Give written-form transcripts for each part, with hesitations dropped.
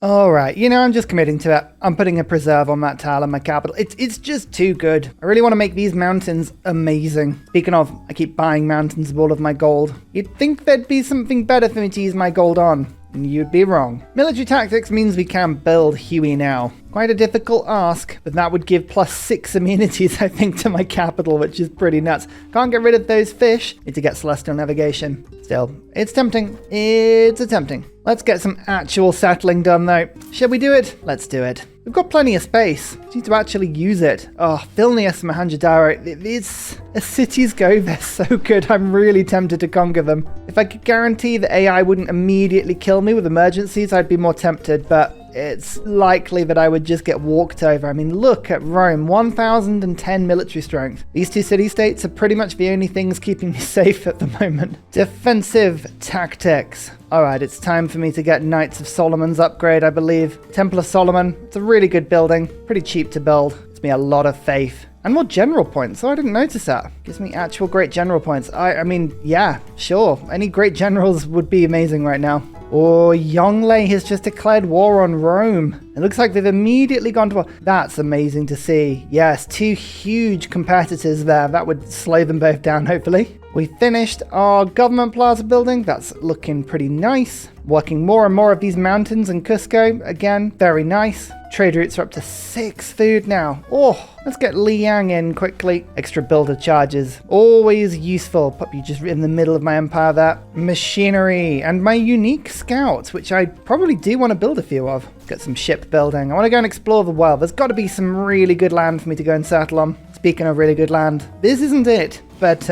All right, I'm just committing to it. I'm putting a preserve on that tile in my capital. It's just too good. I really want to make these mountains amazing. Speaking of, I keep buying mountains of all of my gold. You'd think there'd be something better for me to use my gold on. And you'd be wrong. Military tactics means we can build Huey now. Quite a difficult ask, but that would give +6 immunities, I think, to my capital, which is pretty nuts. Can't get rid of those fish. Need to get celestial navigation. Still, it's tempting. It's tempting. Let's get some actual settling done, though. Shall we do it? Let's do it. We've got plenty of space. We need to actually use it. Oh, Vilnius, Mohenjo-Daro. It's a city's go. They're so good. I'm really tempted to conquer them. If I could guarantee that AI wouldn't immediately kill me with emergencies, I'd be more tempted, but it's likely that I would just get walked over. I mean, look at Rome, 1,010 military strength. These two city-states are pretty much the only things keeping me safe at the moment. Defensive tactics. All right, it's time for me to get Knights of Solomon's upgrade, I believe. Temple of Solomon, it's a really good building. Pretty cheap to build. Gives me a lot of faith. And more general points. Oh, I didn't notice that. Gives me actual great general points. I mean, yeah, sure. Any great generals would be amazing right now. Oh, Yongle has just declared war on Rome. It looks like they've immediately gone to war. That's amazing to see. Yes, two huge competitors there. That would slow them both down, hopefully. We finished our government plaza building. That's looking pretty nice. Working more and more of these mountains in Cusco. Again, very nice. Trade routes are up to 6 food now. Oh, let's get Liang in quickly. Extra builder charges. Always useful. Put you just in the middle of my empire there. Machinery and my unique scouts, which I probably do want to build a few of. Get some shipbuilding. I want to go and explore the world. There's got to be some really good land for me to go and settle on. Speaking of really good land, this isn't it. But,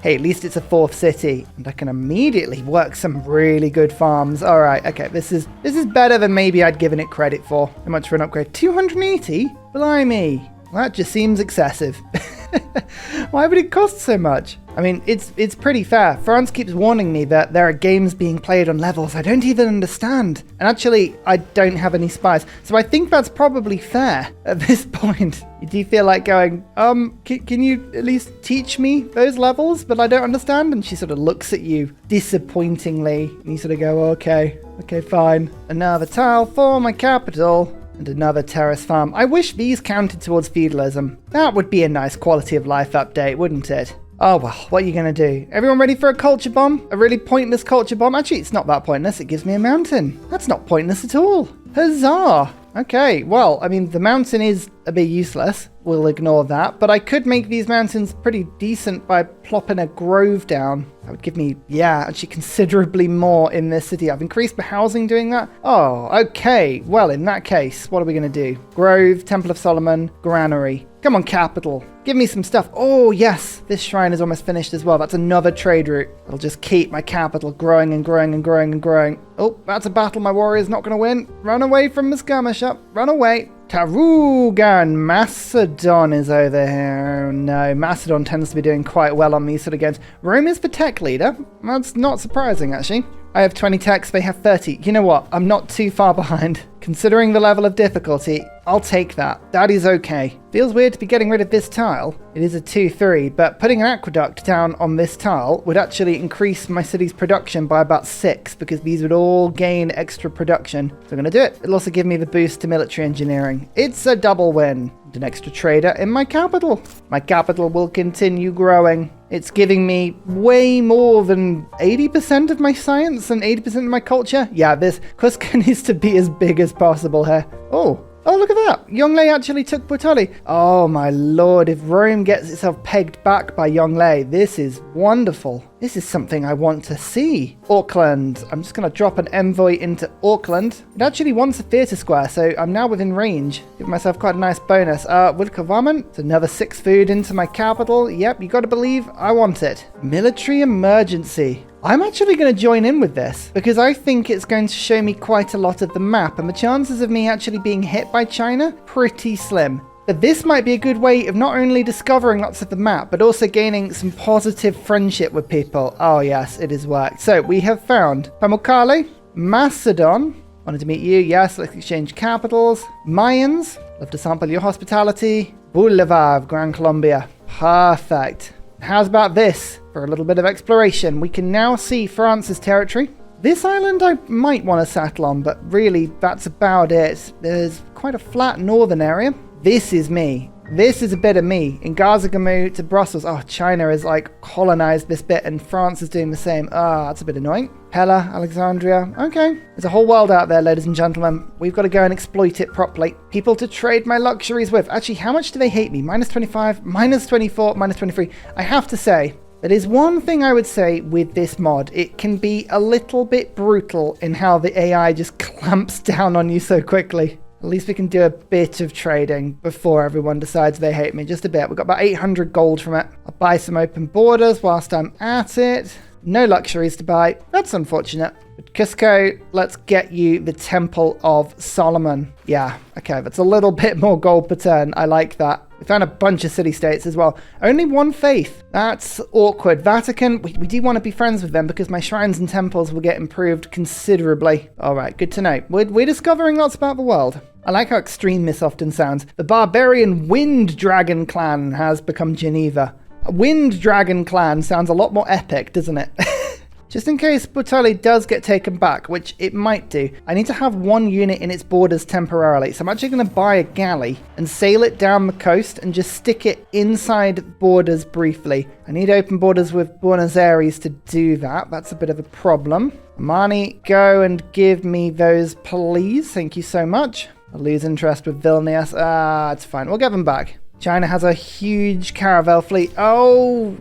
hey, at least it's a 4th city. And I can immediately work some really good farms. All right, okay, this is better than maybe I'd given it credit for. How much for an upgrade? 280? Blimey. That just seems excessive. Why would it cost so much? I mean, it's pretty fair. France keeps warning me that there are games being played on levels I don't even understand. And actually, I don't have any spies. So I think that's probably fair at this point. Do you feel like going, can you at least teach me those levels that I don't understand? And she sort of looks at you disappointingly. And you sort of go, okay, fine. Another tile for my capital. And another terrace farm. I wish these counted towards feudalism. That would be a nice quality of life update, wouldn't it? Oh well, what are you going to do? Everyone ready for a culture bomb? A really pointless culture bomb? Actually, it's not that pointless. It gives me a mountain. That's not pointless at all. Huzzah! Okay, well, I mean, the mountain is a bit useless. We'll ignore that. But I could make these mountains pretty decent by plopping a grove down. That would give me, actually considerably more in this city. I've increased the housing doing that. Oh, okay. Well, in that case, what are we going to do? Grove, Temple of Solomon, Granary. Come on, capital. Give me some stuff. Oh, yes. This shrine is almost finished as well. That's another trade route. It'll just keep my capital growing and growing and growing and growing. Oh, that's a battle my warrior's not going to win. Run away from the skirmish up. Run away. Tarugan, Macedon is over here. Oh, no, Macedon tends to be doing quite well on these sort of games. Rome is the tech leader. That's not surprising, actually. I have 20 techs, they have 30. You know what? I'm not too far behind. Considering the level of difficulty, I'll take that. That is okay. Feels weird to be getting rid of this tile. It is a 2-3, but putting an aqueduct down on this tile would actually increase my city's production by about 6, because these would all gain extra production. So I'm going to do it. It'll also give me the boost to military engineering. It's a double win. And an extra trader in my capital. My capital will continue growing. It's giving me way more than 80% of my science and 80% of my culture. Yeah, this Cusco needs to be as big as possible here. Oh, look at that. Yongle actually took Puttoli. Oh, my lord. If Rome gets itself pegged back by Yongle, this is wonderful. This is something I want to see. Auckland. I'm just going to drop an envoy into Auckland. It actually wants a theatre square, so I'm now within range. Give myself quite a nice bonus. Wood government. It's another 6 food into my capital. Yep, you got to believe I want it. Military emergency. I'm actually going to join in with this because I think it's going to show me quite a lot of the map, and the chances of me actually being hit by China, pretty slim. But this might be a good way of not only discovering lots of the map, but also gaining some positive friendship with people. Oh yes, it has worked. So we have found Pamukkale, Macedon. Wanted to meet you. Yes, let's exchange capitals. Mayans. Love to sample your hospitality. Boulevard, Gran Colombia. Perfect. How's about this? For a little bit of exploration, we can now see France's territory. This island I might want to settle on, but really that's about it. There's quite a flat northern area. This is me. This is a bit of me. In Gazagamou to Brussels. Oh, China has like colonized this bit and France is doing the same. Ah, that's a bit annoying. Pella, Alexandria. Okay. There's a whole world out there, ladies and gentlemen. We've got to go and exploit it properly. People to trade my luxuries with. Actually, how much do they hate me? Minus 25, minus 24, minus 23. I have to say, that is one thing I would say with this mod. It can be a little bit brutal in how the AI just clamps down on you so quickly. At least we can do a bit of trading before everyone decides they hate me. Just a bit. We've got about 800 gold from it. I'll buy some open borders whilst I'm at it. No luxuries to buy. That's unfortunate. But Cusco, let's get you the Temple of Solomon. Yeah, okay, that's a little bit more gold per turn. I like that. We found a bunch of city-states as well. Only one faith. That's awkward. Vatican, we do want to be friends with them because my shrines and temples will get improved considerably. All right, good to know. We're discovering lots about the world. I like how extreme this often sounds. The barbarian Wind Dragon clan has become Geneva. A Wind Dragon clan sounds a lot more epic, doesn't it? Just in case Butali does get taken back, which it might do, I need to have one unit in its borders temporarily. So I'm actually going to buy a galley and sail it down the coast and just stick it inside borders briefly. I need open borders with Buenos Aires to do that. That's a bit of a problem. Mani, go and give me those, please. Thank you so much. I'll lose interest with Vilnius. Ah, it's fine. We'll get them back. China has a huge caravel fleet. Oh,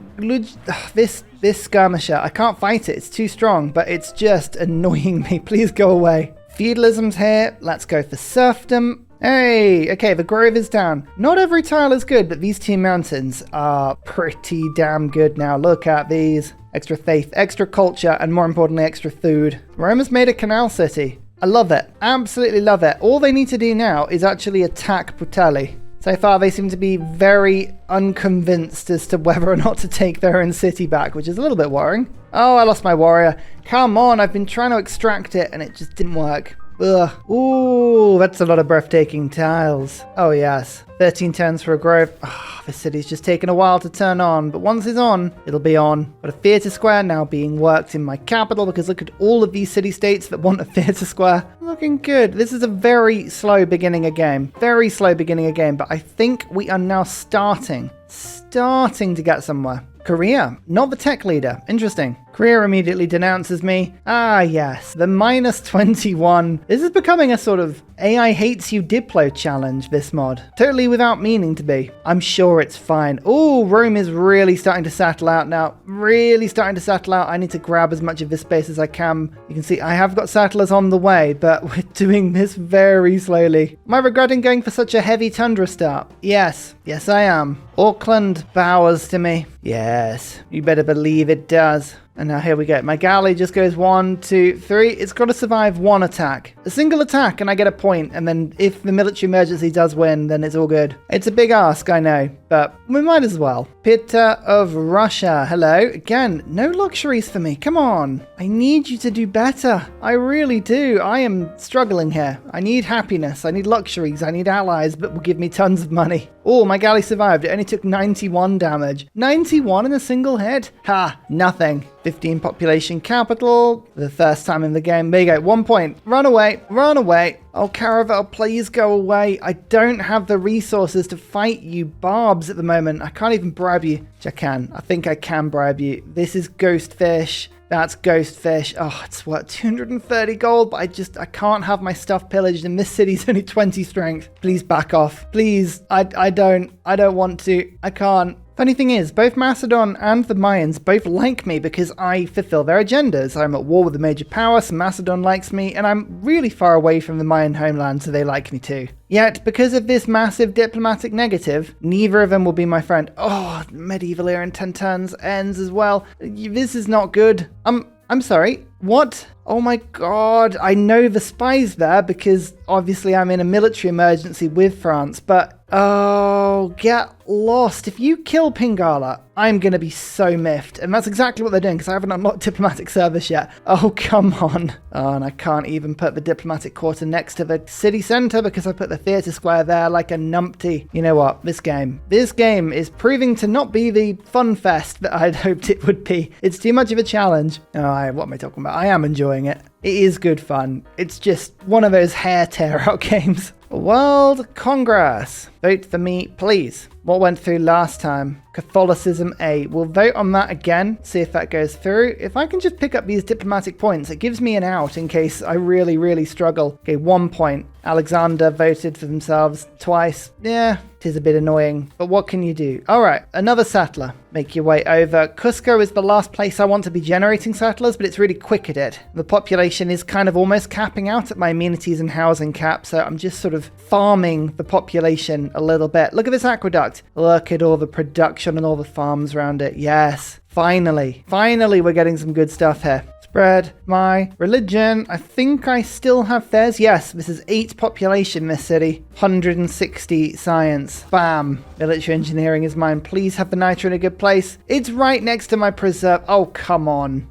this skirmisher. I can't fight it. It's too strong, but it's just annoying me. Please go away. Feudalism's here. Let's go for serfdom. Hey, okay, the grove is down. Not every tile is good, but these two mountains are pretty damn good now. Look at these. Extra faith, extra culture, and more importantly, extra food. Rome has made a canal city. I love it. Absolutely love it. All they need to do now is actually attack Putelli. So far, they seem to be very unconvinced as to whether or not to take their own city back, which is a little bit worrying. Oh, I lost my warrior. Come on, I've been trying to extract it, and it just didn't work. Ugh. Ooh, that's a lot of breathtaking tiles. Oh, yes. 13 turns for a grove. Oh, the city's just taken a while to turn on, but once it's on, it'll be on. Got a theatre square now being worked in my capital, because look at all of these city-states that want a theatre square. Looking good. This is a very slow beginning a game. Very slow beginning a game, but I think we are now starting to get somewhere. Korea, not the tech leader. Interesting. Korea immediately denounces me. Ah, yes, the minus 21. This is becoming a sort of AI hates you Diplo challenge, this mod. Totally without meaning to be. I'm sure it's fine. Oh, Rome is really starting to settle out now. Really starting to settle out. I need to grab as much of this space as I can. You can see I have got settlers on the way, but we're doing this very slowly. Am I regretting going for such a heavy tundra start? Yes. Yes, I am. Auckland bows to me. Yes, you better believe it does. And now here we go. My galley just goes 1, 2, 3. It's got to survive one attack. A single attack and I get a point. And then if the military emergency does win, then it's all good. It's a big ask, I know, but we might as well. Pitta of Russia. Hello. Again, no luxuries for me. Come on. I need you to do better. I really do. I am struggling here. I need happiness. I need luxuries. I need allies that will give me tons of money. Oh, my galley survived. It only took 91 damage. 91 in a single hit. Ha, nothing. 15 population capital. For the first time in the game. There you go. 1 point. Run away. Run away. Oh, Caravel, please go away. I don't have the resources to fight you barbs at the moment. I can't even bribe you. Which I can. I think I can bribe you. This is ghost fish. That's ghost fish. Oh, it's what, 230 gold? But I can't have my stuff pillaged and this city's only 20 strength. Please back off. Please. I don't want to. I can't. Funny thing is, both Macedon and the Mayans both like me because I fulfill their agendas. I'm at war with a major power, so Macedon likes me, and I'm really far away from the Mayan homeland, so they like me too. Yet, because of this massive diplomatic negative, neither of them will be my friend. Oh, medieval era in 10 turns ends as well. This is not good. I'm sorry. What? Oh my god. I know the spies there because obviously I'm in a military emergency with France, but Oh, get lost. If you kill Pingala, I'm going to be so miffed. And that's exactly what they're doing, because I haven't unlocked diplomatic service yet. Oh, come on. Oh, and I can't even put the diplomatic quarter next to the city centre because I put the theatre square there like a numpty. You know what? This game is proving to not be the fun fest that I'd hoped it would be. It's too much of a challenge. Oh, what am I talking about? I am enjoying it. It is good fun. It's just one of those hair tear out games. World Congress. Vote for me, please. What went through last time? Catholicism A. We'll vote on that again, see if that goes through. If I can just pick up these diplomatic points, it gives me an out in case I really, really struggle. Okay, 1 point. Alexander voted for themselves twice. Yeah, it is a bit annoying, but what can you do? All right, another settler. Make your way over. Cusco is the last place I want to be generating settlers, but it's really quick at it. The population is kind of almost capping out at my amenities and housing cap, so I'm just sort of farming the population a little bit. Look at this aqueduct. Look at all the production and all the farms around it. Yes, finally we're getting some good stuff here. Spread my religion. I think I still have theirs. Yes, this is 8 population, this city. 160 science. Bam. Military engineering is mine. Please have the nitro in a good place. It's right next to my preserve. Oh, come on.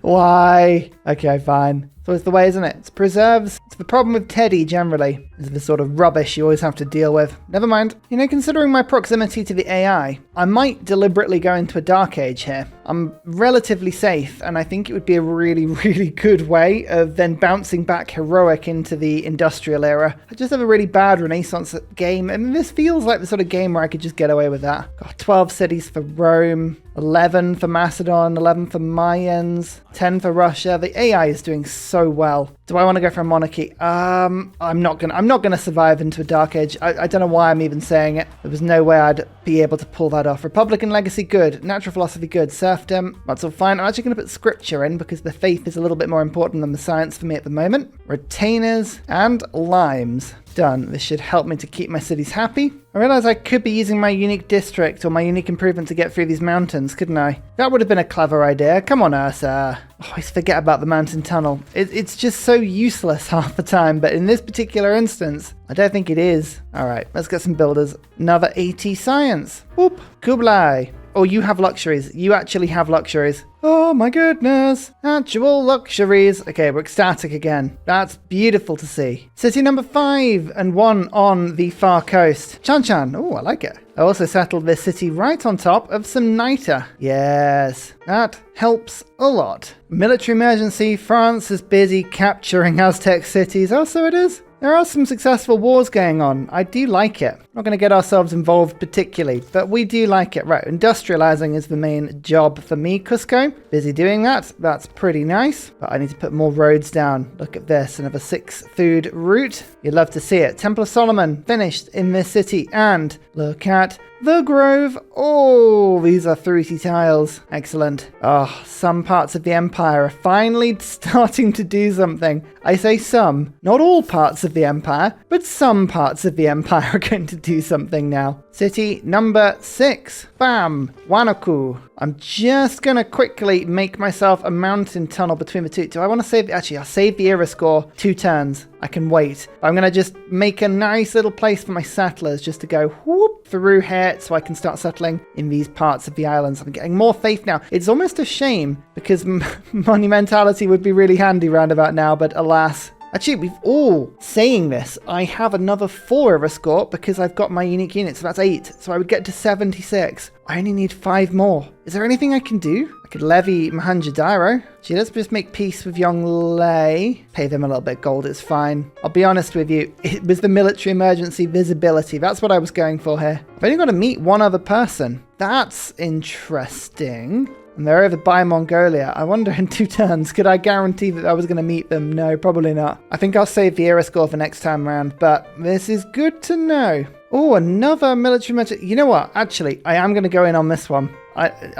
Why? Okay, fine. So it's the way, isn't it? It's preserves. It's the problem with Teddy generally. It's the sort of rubbish you always have to deal with. Never mind. You know, considering my proximity to the AI, I might deliberately go into a dark age here. I'm relatively safe, and I think it would be a really, really good way of then bouncing back heroic into the industrial era. I just have a really bad Renaissance game, and this feels like the sort of game where I could just get away with that. Got 12 cities for Rome, 11 for Macedon, 11 for Mayans, 10 for Russia. The AI is doing so well. Do I want to go for a monarchy? I'm not gonna survive into a dark age. I don't know why I'm even saying it. There was no way I'd be able to pull that off. Republican legacy, good. Natural philosophy, good. Serfdom, that's all fine. I'm actually gonna put scripture in because the faith is a little bit more important than the science for me at the moment. Retainers and limes. Done. This should help me to keep my cities happy. I realize I could be using my unique district or my unique improvement to get through these mountains, couldn't I? That would have been a clever idea. Come on, Ursa. I always forget about the mountain tunnel. It's just so useless half the time, but in this particular instance, I don't think it is. All right, let's get some builders. Another 80 science. Whoop. Kublai. Oh, you have luxuries. You actually have luxuries. Oh my goodness. Actual luxuries. Okay, we're ecstatic again. That's beautiful to see. City number 5 and 1 on the far coast. Chan-Chan. Oh, I like it. I also settled this city right on top of some niter. Yes, that helps a lot. Military emergency. France is busy capturing Aztec cities. Oh, so it is. There are some successful wars going on. I do like it. Not going to get ourselves involved particularly, but we do like it. Right, industrializing is the main job for me, Cusco. Busy doing that. That's pretty nice. But I need to put more roads down. Look at this. Another 6 food route. You'd love to see it. Temple of Solomon finished in this city. And look at the Grove. Oh, these are fruity tiles. Excellent. Oh, some parts of the Empire are finally starting to do something. I say some, not all parts of the Empire, but some parts of the Empire are going to do something now. City number 6. Bam. Wanaku. I'm just going to quickly make myself a mountain tunnel between the two. Do I want to save? Actually, I'll save the era score 2 turns. I can wait. But I'm going to just make a nice little place for my settlers just to go whoop through here so I can start settling in these parts of the islands. I'm getting more faith now. It's almost a shame because monumentality would be really handy round about now, but alas. Actually, we've all saying this. I have another 4 era score because I've got my unique unit, so that's 8. So I would get to 76. I only need 5 more. Is there anything I can do? I could levy Mohenjo-Daro. Gee, let's just make peace with Yongle. Pay them a little bit of gold, it's fine. I'll be honest with you, it was the military emergency visibility. That's what I was going for here. I've only got to meet one other person. That's interesting. And they're over by Mongolia. I wonder in 2 turns, could I guarantee that I was going to meet them? No, probably not. I think I'll save the era score for next time round, but this is good to know. Oh, another military measure. You know what? Actually, I am going to go in on this one.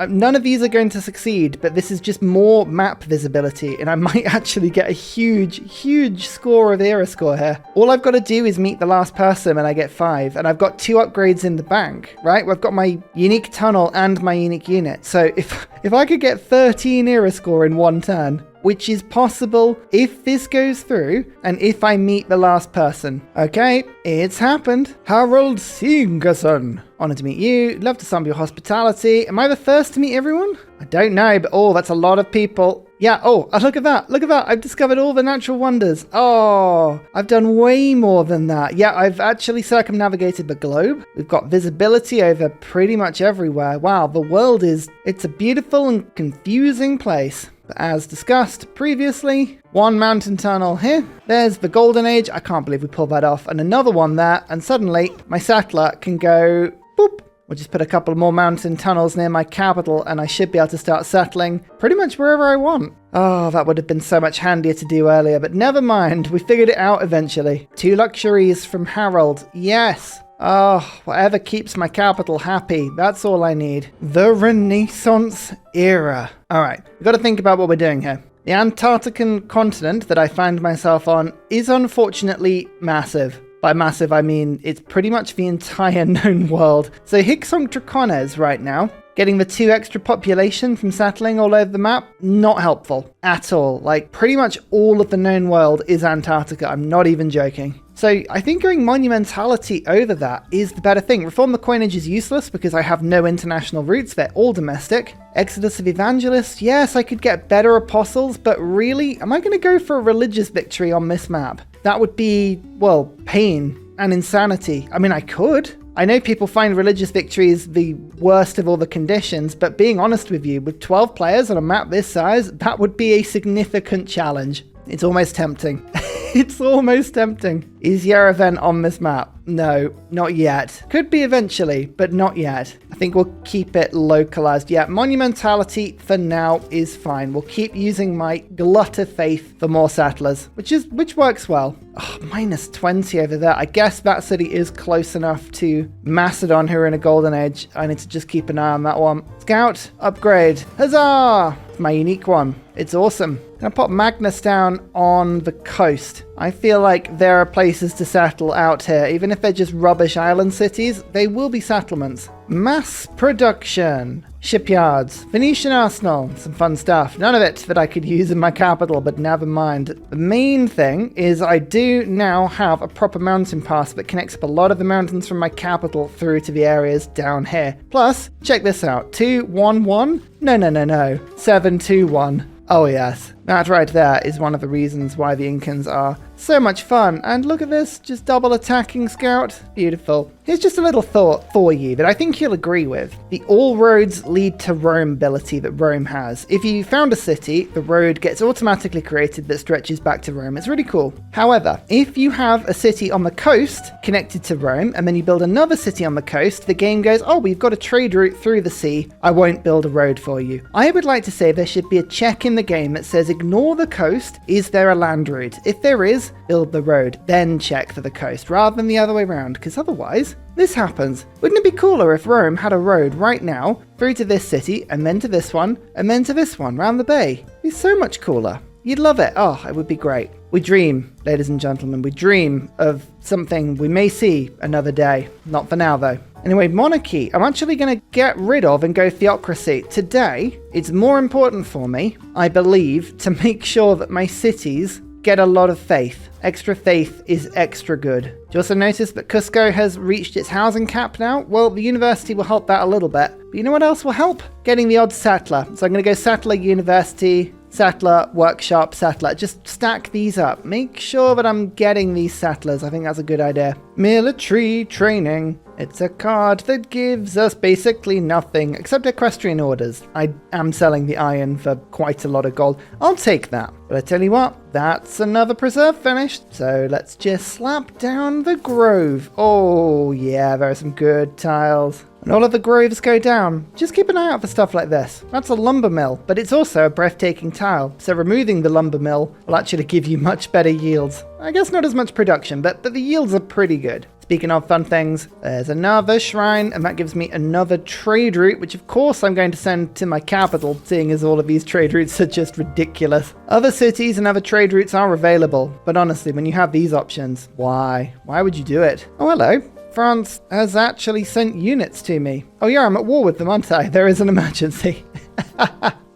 None of these are going to succeed, but this is just more map visibility, and I might actually get a huge score of era score here. All I've got to do is meet the last person, and I get 5, and I've got 2 upgrades in the bank, right? I've got my unique tunnel and my unique unit. So if I could get 13 era score in 1 turn, which is possible if this goes through and if I meet the last person. Okay, it's happened. Harold Singerson. Honored to meet you. Love to sum your hospitality. Am I the first to meet everyone? I don't know, but oh, that's a lot of people. Yeah, oh, look at that. Look at that. I've discovered all the natural wonders. Oh, I've done way more than that. Yeah, I've actually circumnavigated the globe. We've got visibility over pretty much everywhere. Wow, the world it's a beautiful and confusing place. But as discussed previously, one mountain tunnel here. There's the Golden Age. I can't believe we pulled that off. And another one there. And suddenly my settler can go boop. We'll just put a couple more mountain tunnels near my capital and I should be able to start settling pretty much wherever I want. Oh, that would have been so much handier to do earlier, but never mind. We figured it out eventually. 2 luxuries from Harold. Yes. Oh, whatever keeps my capital happy. That's all I need. The Renaissance era. All right, we've got to think about what we're doing here. The Antarctican continent that I find myself on is unfortunately massive. By massive, I mean it's pretty much the entire known world. So Hicksong Dracones right now, getting the 2 extra population from settling all over the map, not helpful at all. Like pretty much all of the known world is Antarctica. I'm not even joking. So I think going monumentality over that is the better thing. Reform the coinage is useless because I have no international routes. They're all domestic. Exodus of Evangelists. Yes, I could get better apostles, but really, am I going to go for a religious victory on this map? That would be, well, pain and insanity. I mean, I could. I know people find religious victories the worst of all the conditions, but being honest with you, with 12 players on a map this size, that would be a significant challenge. It's almost tempting. It's almost tempting. Is your event on this map? No, not yet. Could be eventually, but not yet. I think we'll keep it localized. Yeah, monumentality for now is fine. We'll keep using my glut of faith for more settlers, which works well. Oh, minus 20 over there. I guess that city is close enough to Macedon, who are in a golden age. I need to just keep an eye on that one. Scout, upgrade. Huzzah! My unique one. It's awesome. I'm gonna pop Magnus down on the coast. I feel like there are places to settle out here. Even if they're just rubbish island cities, they will be settlements. Mass production. Shipyards. Venetian arsenal. Some fun stuff. None of it that I could use in my capital, but never mind. The main thing is I do now have a proper mountain pass that connects up a lot of the mountains from my capital through to the areas down here. Plus, check this out. 211? No. 721. Oh yes, that right there is one of the reasons why the Incans are so much fun. And look at this, just double attacking scout. Beautiful. Here's just a little thought for you that I think you'll agree with. The all roads lead to Rome ability that Rome has. If you found a city, the road gets automatically created that stretches back to Rome. It's really cool. However, if you have a city on the coast connected to Rome and then you build another city on the coast, the game goes, oh, we've got a trade route through the sea. I won't build a road for you. I would like to say there should be a check in the game that says ignore the coast. Is there a land route? If there is, build the road, then check for the coast, rather than the other way around, because otherwise, this happens. Wouldn't it be cooler if Rome had a road right now, through to this city, and then to this one, and then to this one, round the bay? It'd be so much cooler. You'd love it. Oh, it would be great. We dream, ladies and gentlemen, we dream of something we may see another day. Not for now, though. Anyway, monarchy. I'm actually going to get rid of and go theocracy. Today, it's more important for me, I believe, to make sure that my cities get a lot of faith. Extra faith is extra good. Do you also notice that Cusco has reached its housing cap now? Well, the university will help that a little bit. But you know what else will help? Getting the odd settler. So I'm going to go settler university, settler workshop, settler. Just stack these up. Make sure that I'm getting these settlers. I think that's a good idea. Military training. It's a card that gives us basically nothing except equestrian orders. I am selling the iron for quite a lot of gold. I'll take that. But I tell you what, that's another preserve finished. So let's just slap down the grove. Oh yeah, there are some good tiles. And all of the groves go down. Just keep an eye out for stuff like this. That's a lumber mill, but it's also a breathtaking tile. So removing the lumber mill will actually give you much better yields. I guess not as much production, but the yields are pretty good. Speaking of fun things, there's another shrine, and that gives me another trade route, which of course I'm going to send to my capital, seeing as all of these trade routes are just ridiculous. Other cities and other trade routes are available, but honestly, when you have these options, why? Why would you do it? Oh, hello. France has actually sent units to me. Oh yeah, I'm at war with them, aren't I? There is an emergency.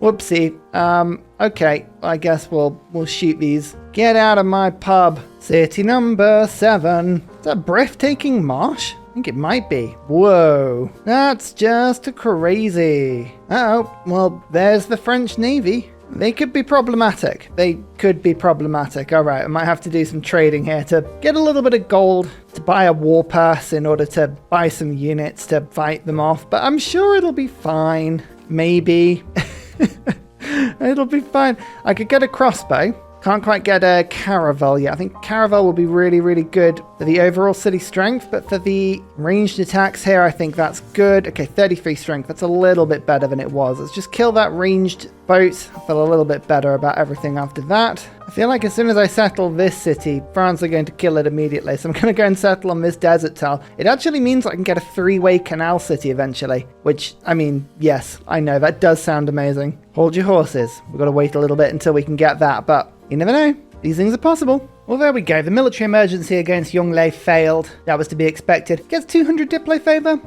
Whoopsie. Okay, I guess we'll shoot these. Get out of my pub. City number 7. Is that a breathtaking marsh? I think it might be. Whoa, that's just crazy. Uh-oh, well, there's the French Navy. They could be problematic. All right, I might have to do some trading here to get a little bit of gold to buy a war pass in order to buy some units to fight them off. But I'm sure it'll be fine. Maybe. It'll be fine. I could get a crossbow. Can't quite get a caravel yet. I think caravel will be really, really good for the overall city strength, but for the ranged attacks here, I think that's good. Okay, 33 strength. That's a little bit better than it was. Let's just kill that ranged boat. I feel a little bit better about everything after that. I feel like as soon as I settle this city, France are going to kill it immediately. So I'm going to go and settle on this desert tile. It actually means I can get a 3-way canal city eventually, which, I mean, yes, I know that does sound amazing. Hold your horses. We've got to wait a little bit until we can get that, but you never know. These things are possible. Well, there we go. The military emergency against Yongle failed. That was to be expected. Gets 200 diplo favor.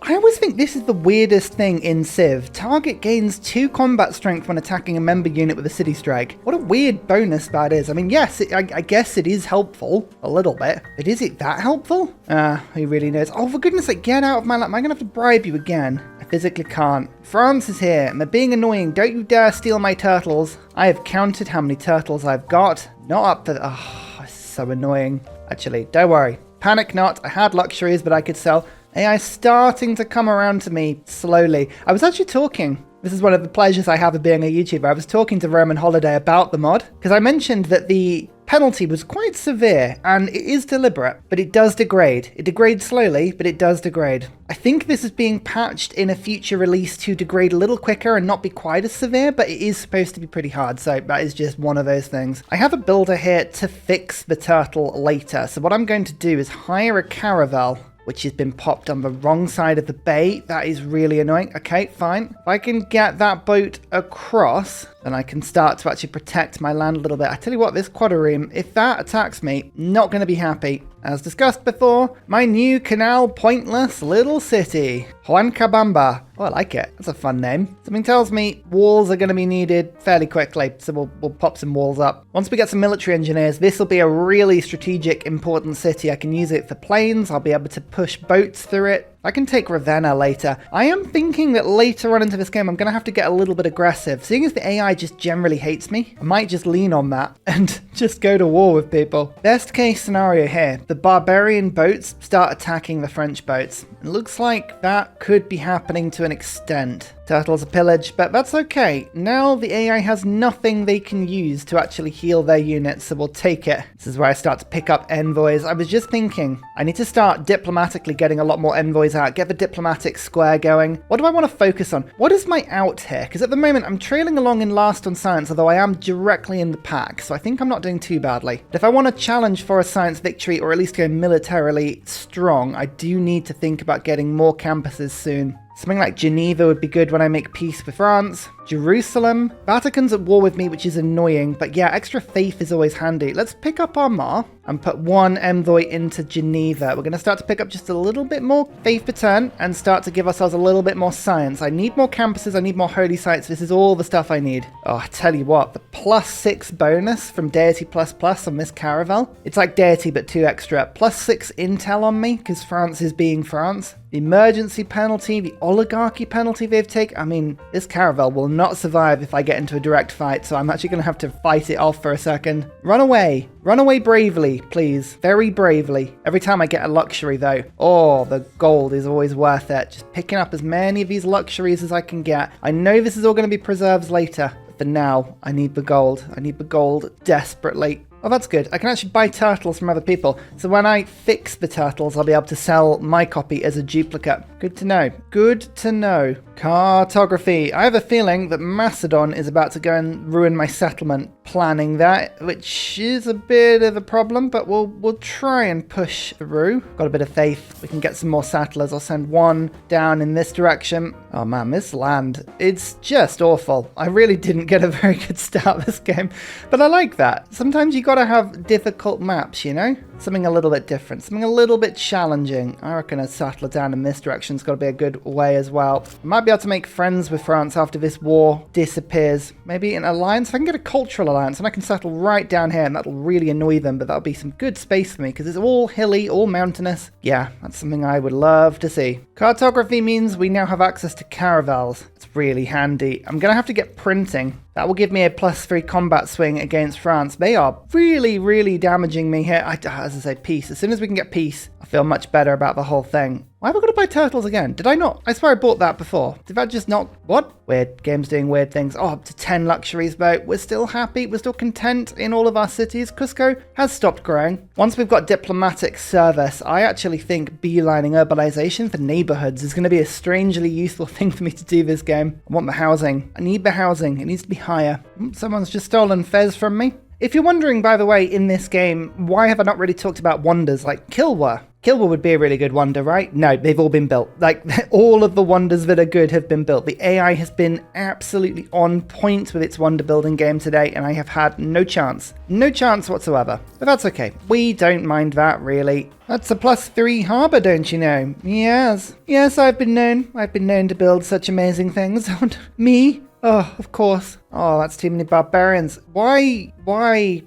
I always think this is the weirdest thing in Civ. Target gains 2 combat strength when attacking a member unit with a city strike. What a weird bonus that is. I mean, yes, I guess it is helpful. A little bit. But is it that helpful? Who really knows? Oh, for goodness sake, get out of my lap. Am I going to have to bribe you again? I physically can't. France is here, and they're being annoying. Don't you dare steal my turtles. I have counted how many turtles I've got. Not up to... Oh, it's so annoying. Actually, don't worry. Panic not. I had luxuries, but I could sell. AI starting to come around to me slowly. I was actually talking. This is one of the pleasures I have of being a YouTuber. I was talking to Roman Holiday about the mod, because I mentioned that the penalty was quite severe, and it is deliberate, but it does degrade. It degrades slowly, but it does degrade. I think this is being patched in a future release to degrade a little quicker and not be quite as severe, but it is supposed to be pretty hard, so that is just one of those things. I have a builder here to fix the turtle later, so what I'm going to do is hire a caravel, which has been popped on the wrong side of the bay. That is really annoying. Okay, fine. If I can get that boat across, then I can start to actually protect my land a little bit. I tell you what, this quadrireme, if that attacks me, not going to be happy. As discussed before, my new canal pointless little city, Huancabamba. Oh, I like it. That's a fun name. Something tells me walls are going to be needed fairly quickly, so we'll pop some walls up. Once we get some military engineers, this will be a really strategic, important city. I can use it for planes. I'll be able to push boats through it. I can take Ravenna later. I am thinking that later on into this game, I'm going to have to get a little bit aggressive. Seeing as the AI just generally hates me, I might just lean on that and just go to war with people. Best case scenario here, the barbarian boats start attacking the French boats. It looks like that could be happening to an extent. Turtles are pillaged, but that's okay. Now the AI has nothing they can use to actually heal their units, so we'll take it. This is where I start to pick up envoys. I was just thinking, I need to start diplomatically getting a lot more envoys out, get the diplomatic square going. What do I want to focus on? What is my out here? Because at the moment I'm trailing along in last on science, although I am directly in the pack, so I think I'm not doing too badly. But if I want to challenge for a science victory, or at least go militarily strong, I do need to think about getting more campuses soon. Something like Geneva would be good when I make peace with France. Jerusalem. Vatican's at war with me, which is annoying, but yeah, extra faith is always handy. Let's pick up Armagh and put 1 envoy into Geneva. We're going to start to pick up just a little bit more faith per turn and start to give ourselves a little bit more science. I need more campuses, I need more holy sites. This is all the stuff I need. Oh, I tell you what, the +6 bonus from Deity ++ on this caravel. It's like Deity, but 2 extra. +6 intel on me, because France is being France. The emergency penalty, the oligarchy penalty they've taken. I mean, this caravel will not survive if I get into a direct fight, so I'm actually going to have to fight it off for a second. Run away. Run away bravely, please. Very bravely. Every time I get a luxury, though, oh, the gold is always worth it. Just picking up as many of these luxuries as I can get. I know this is all going to be preserves later, but for now, I need the gold. I need the gold desperately. Oh, that's good. I can actually buy turtles from other people. So when I fix the turtles, I'll be able to sell my copy as a duplicate. Good to know. Good to know. Cartography. I have a feeling that Macedon is about to go and ruin my settlement. Planning that, which is a bit of a problem, but we'll try and push through. Got a bit of faith. We can get some more settlers. I'll send 1 down in this direction. Oh man, this land, it's just awful. I really didn't get a very good start this game, but I like that. Sometimes you gotta have difficult maps, you know? Something a little bit different, something a little bit challenging. I reckon a settler down in this direction civilization's got to be a good way as well. I might be able to make friends with France after this war disappears. Maybe an alliance. If I can get a cultural alliance and I can settle right down here, and that'll really annoy them, but that'll be some good space for me because it's all hilly, all mountainous. Yeah, that's something I would love to see. Cartography means we now have access to caravels. It's really handy. I'm going to have to get printing. That will give me a +3 combat swing against France. They are really, really damaging me here. As I say, peace. As soon as we can get peace, I feel much better about the whole thing. Why have I got to buy turtles again? Did I not? I swear I bought that before. Did that just not? What? Weird. Game's doing weird things. Oh, up to 10 luxuries though. We're still happy. We're still content in all of our cities. Cusco has stopped growing. Once we've got diplomatic service, I actually think beelining urbanization for neighborhoods is going to be a strangely useful thing for me to do this game. I want the housing. I need the housing. It needs to be higher. Someone's just stolen Fez from me. If you're wondering, by the way, in this game, why have I not really talked about wonders like Kilwa? Kilwa would be a really good wonder, right? No, they've all been built. Like, all of the wonders that are good have been built. The AI has been absolutely on point with its wonder building game today, and I have had no chance. No chance whatsoever. But that's okay. We don't mind that, really. That's a +3 harbour, don't you know? Yes. Yes, I've been known to build such amazing things. Me? Oh, of course. Oh, that's too many barbarians. Why?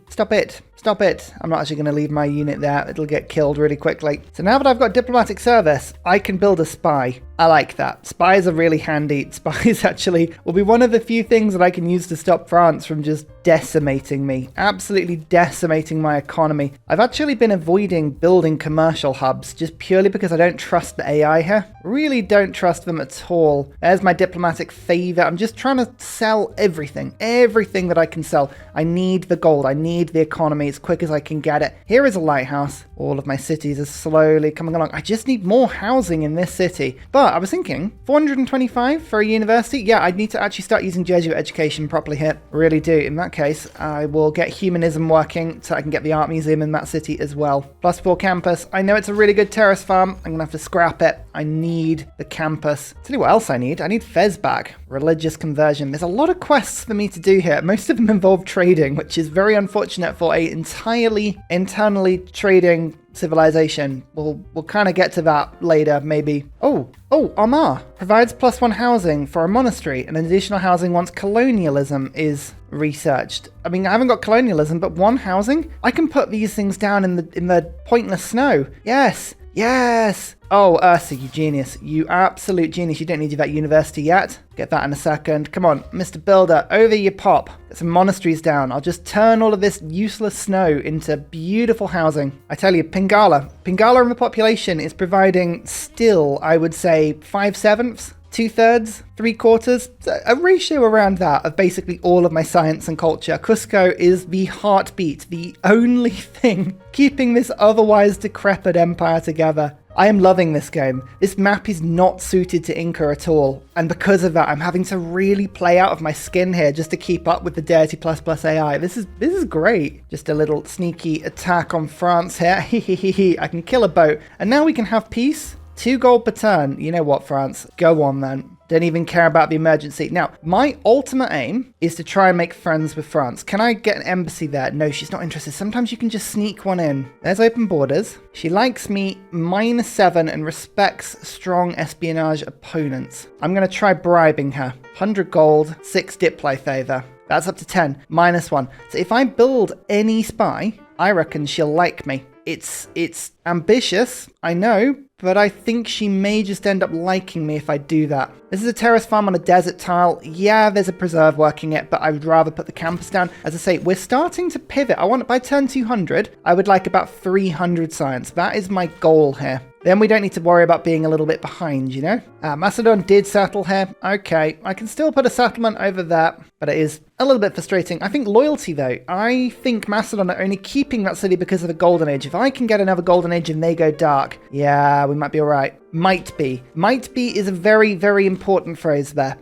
Stop it. Stop it. I'm not actually going to leave my unit there. It'll get killed really quickly. So now that I've got diplomatic service, I can build a spy. I like that. Spies are really handy. Spies actually will be one of the few things that I can use to stop France from just decimating me. Absolutely decimating my economy. I've actually been avoiding building commercial hubs just purely because I don't trust the AI here. Really don't trust them at all. There's my diplomatic favor. I'm just trying to sell everything. Everything that I can sell. I need the gold. I need the economy as quick as I can get it. Here is a lighthouse. All of my cities are slowly coming along. I just need more housing in this city. But I was thinking, 425 for a university? Yeah, I need to actually start using Jesuit education properly here. Really do. In that case, I will get humanism working so I can get the art museum in that city as well. +4 campus. I know it's a really good terrace farm. I'm going to have to scrap it. I need the campus. Tell you what else I need. I need Fez back. Religious conversion. There's a lot of quests for me to do here. Most of them involve trading, which is very unfortunate for a entirely internally trading civilization. We'll kind of get to that later, maybe. Oh, Omar provides +1 housing for a monastery and additional housing once colonialism is researched. I mean, I haven't got colonialism, but 1 housing? I can put these things down in the pointless snow. Yes. Oh, Ursa, you genius. You absolute genius. You don't need to do that university yet. Get that in a second. Come on, Mr. Builder, over you pop. Get some monasteries down. I'll just turn all of this useless snow into beautiful housing. I tell you, Pingala in the population is providing still, I would say, 5/7, 2/3, 3/4, a ratio around that of basically all of my science and culture. Cusco is the heartbeat, the only thing keeping this otherwise decrepit empire together. I am loving this game. This map is not suited to Inca at all, and because of that, I'm having to really play out of my skin here just to keep up with the Deity ++ AI. This is great. Just a little sneaky attack on France here. I can kill a boat, and now we can have peace. 2 gold per turn. You know what, France? Go on then. Don't even care about the emergency. Now, my ultimate aim is to try and make friends with France. Can I get an embassy there? No, she's not interested. Sometimes you can just sneak one in. There's open borders. She likes me -7 and respects strong espionage opponents. I'm going to try bribing her. 100 gold, 6 diplo favor. That's up to 10, -1. So if I build any spy, I reckon she'll like me. It's ambitious, I know, but I think she may just end up liking me if I do that. This is a terrace farm on a desert tile. Yeah, there's a preserve working it, but I would rather put the campus down. As I say, we're starting to pivot. I want, by turn 200, I would like about 300 science. That is my goal here. Then we don't need to worry about being a little bit behind, you know? Macedon did settle here. Okay, I can still put a settlement over there, but it is a little bit frustrating. I think loyalty, though. I think Macedon are only keeping that city because of the Golden Age. If I can get another Golden Age and they go dark, yeah, we might be all right. Might be. Might be is a very, very important phrase there.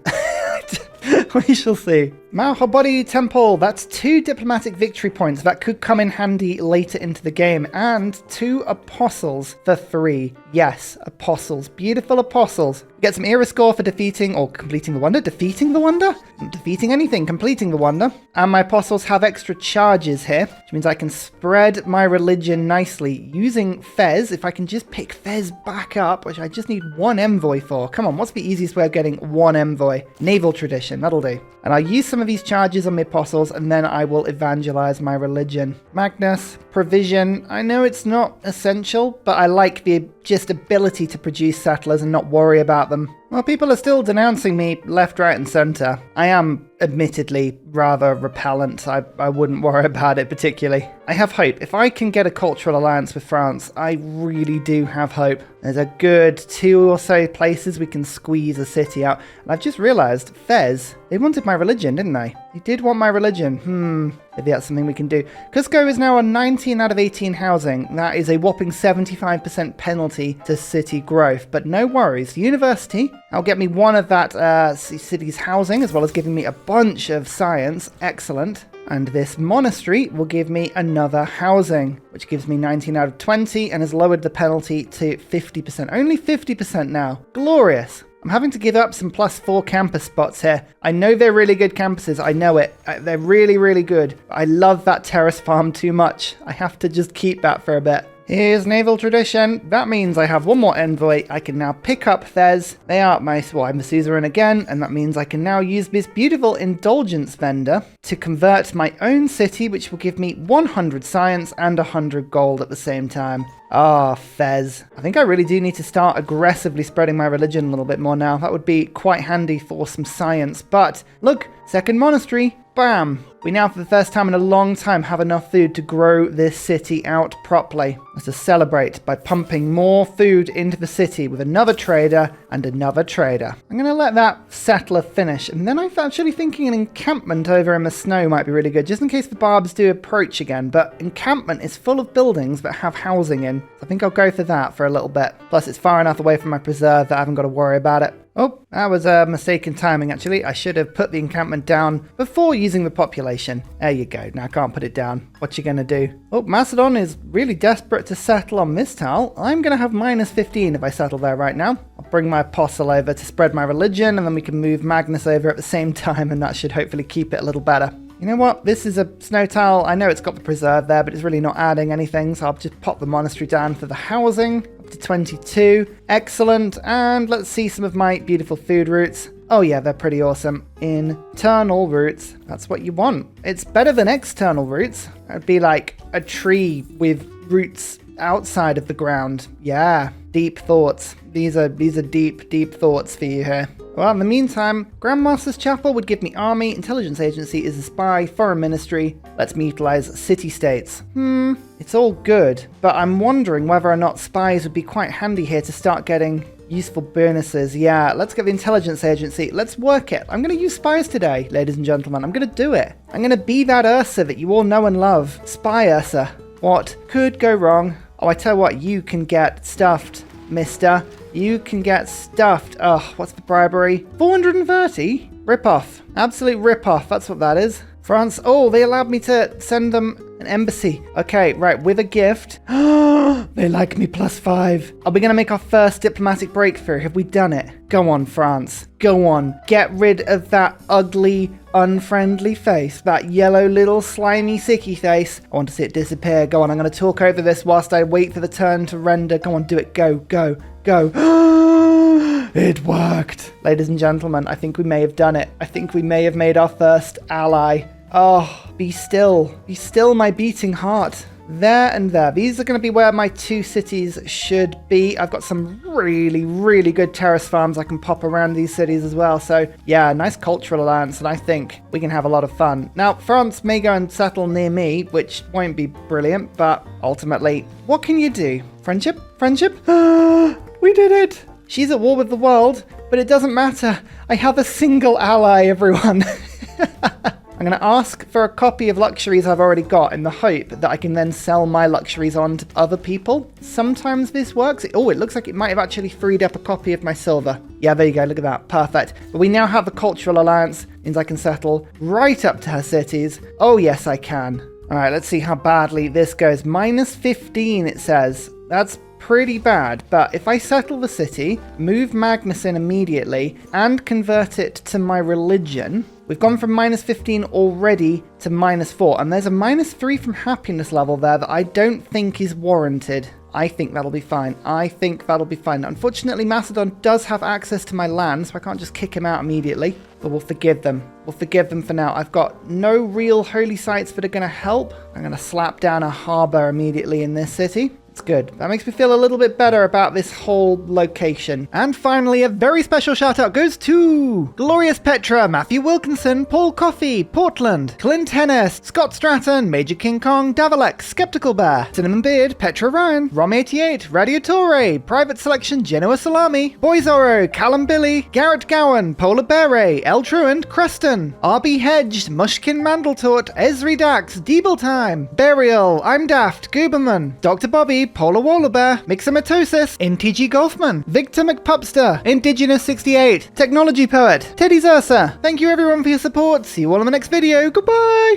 We shall see. Mahabodhi Temple, that's 2 diplomatic victory points that could come in handy later into the game, and 2 apostles for 3. Yes, apostles, beautiful apostles. Get some era score for defeating or completing the wonder. Defeating the wonder? Not defeating anything, completing the wonder. And my apostles have extra charges here, which means I can spread my religion nicely using Fez. If I can just pick Fez back up, which I just need 1 envoy for. Come on, what's the easiest way of getting 1 envoy? Naval tradition, that'll do. And I'll use some of these charges on my apostles, and then I will evangelize my religion. Magnus, provision. I know it's not essential, but I like the just ability to produce settlers and not worry about them. Well, people are still denouncing me left, right, and center. I am admittedly rather repellent. I wouldn't worry about it particularly. I have hope. If I can get a cultural alliance with France, I really do have hope. There's a good 2 or so places we can squeeze a city out. And I've just realized, Fez, they wanted my religion, didn't they? They did want my religion. Maybe that's something we can do. Cusco is now on 19 out of 18 housing. That is a whopping 75% penalty to city growth. But no worries. University, that'll get me 1 of that city's housing, as well as giving me a bunch of science. Excellent. And this monastery will give me another housing, which gives me 19 out of 20 and has lowered the penalty to 50%. Only 50% now. Glorious. I'm having to give up some +4 campus spots here. I know they're really good campuses. I know it. They're really, really good. I love that terrace farm too much. I have to just keep that for a bit. Here's naval tradition. That means I have 1 more envoy. I can now pick up Fez. They are my, well, I'm a suzerain again, and that means I can now use this beautiful indulgence vendor to convert my own city, which will give me 100 science and 100 gold at the same time. Ah, Fez. I think I really do need to start aggressively spreading my religion a little bit more now. That would be quite handy for some science. But look, second monastery. Bam! We now, for the first time in a long time, have enough food to grow this city out properly. Let's celebrate by pumping more food into the city with another trader and another trader. I'm going to let that settler finish, and then I'm actually thinking an encampment over in the snow might be really good, just in case the barbs do approach again. But encampment is full of buildings that have housing in, so I think I'll go for that for a little bit. Plus, it's far enough away from my preserve that I haven't got to worry about it. Oh, that was a mistake in timing, actually. I should have put the encampment down before using the population. There you go. Now I can't put it down. What you gonna do? Oh, Macedon is really desperate to settle on this tile. I'm gonna have -15 if I settle there right now. I'll bring my apostle over to spread my religion, and then we can move Magnus over at the same time, and that should hopefully keep it a little better. You know what? This is a snow tile. I know it's got the preserve there, but it's really not adding anything, so I'll just pop the monastery down for the housing. Up to 22. Excellent. And let's see some of my beautiful food routes. Oh yeah, they're pretty awesome. Internal roots. That's what you want. It's better than external roots. It'd be like a tree with roots outside of the ground. Yeah, deep thoughts. These are deep, deep thoughts for you here. Well, in the meantime, Grandmaster's Chapel would give me army, intelligence agency is a spy, foreign ministry, lets me utilize city-states. It's all good, but I'm wondering whether or not spies would be quite handy here to start getting useful bonuses. Yeah, let's get the intelligence agency. Let's work it. I'm going to use spies today, ladies and gentlemen. I'm going to do it. I'm going to be that Ursa that you all know and love. Spy Ursa. What could go wrong? Oh, I tell you what, you can get stuffed, mister. You can get stuffed. Oh, what's the bribery? 430? Rip-off. Absolute rip-off. That's what that is. France. Oh, they allowed me to send them an embassy. Okay, right, with a gift. They like me +5. Are we going to make our first diplomatic breakthrough? Have we done it? Go on, France. Go on. Get rid of that ugly, unfriendly face. That yellow little slimy sicky face. I want to see it disappear. Go on, I'm going to talk over this whilst I wait for the turn to render. Go on, do it. Go, go, go. It worked. Ladies and gentlemen, I think we may have done it. I think we may have made our first ally. Oh, be still. Be still, my beating heart. There and there. These are going to be where my 2 cities should be. I've got some really, really good terrace farms I can pop around these cities as well. So, yeah, nice cultural alliance, and I think we can have a lot of fun. Now, France may go and settle near me, which won't be brilliant, but ultimately, what can you do? Friendship? Friendship? We did it! She's at war with the world, but it doesn't matter. I have a single ally, everyone. I'm I'm going to ask for a copy of luxuries I've already got in the hope that I can then sell my luxuries on to other people. Sometimes this works. Oh, it looks like it might have actually freed up a copy of my silver. Yeah, there you go. Look at that. Perfect. But we now have the cultural alliance. Means I can settle right up to her cities. Oh, yes, I can. All right, let's see how badly this goes. Minus 15, it says. That's pretty bad, but if I settle the city, move Magnus in immediately, and convert it to my religion, we've gone from minus 15 already to minus 4, and there's a minus 3 from happiness level there that I don't think is warranted. I think that'll be fine. I think that'll be fine. Now, unfortunately, Macedon does have access to my land, so I can't just kick him out immediately, but we'll forgive them. We'll forgive them for now. I've got no real holy sites that are going to help. I'm going to slap down a harbor immediately in this city. It's good. That makes me feel a little bit better about this whole location. And finally, a very special shout out goes to Glorious Petra, Matthew Wilkinson, Paul Coffey, Portland, Clint Hennis, Scott Stratton, Major King Kong, Davalek, Skeptical Bear, Cinnamon Beard, Petra Ryan, Rom88, Radiatore, Private Selection, Genoa Salami, Boyzoro, Callum Billy, Garrett Gowan, Polar Beret, El Truant, Creston, RB Hedged, Mushkin Mandletort, Esri Dax, Deeble Time, Burial, I'm Daft, Gooberman, Dr. Bobby, Polar Wallabear, Mixomatosis, NTG Golfman, Victor McPupster, Indigenous68, Technology Poet, Teddy Zersa. Thank you everyone for your support. See you all in the next video. Goodbye!